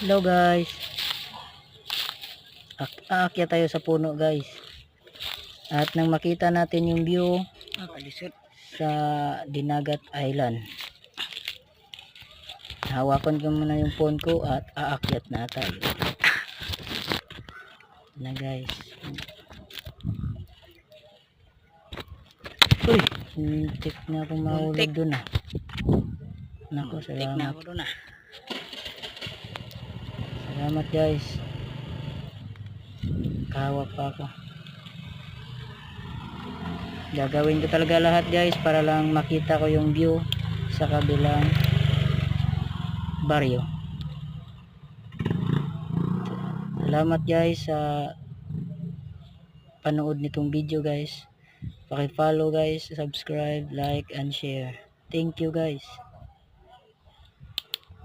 Hello guys. Aakyat tayo sa puno guys. At nang makita natin yung view sa Dinagat Island, hawakan ko muna yung phone ko at aakyat na tayo. Na guys. Uy, muntik na akong mahulog dun ah. Nako, salamat. Salamat guys. Kahawak pa ako. Gagawin ko talaga lahat guys para lang makita ko yung view sa kabilang baryo. Salamat guys sa panood nitong video guys. Paki-follow guys, subscribe, like and share. Thank you guys.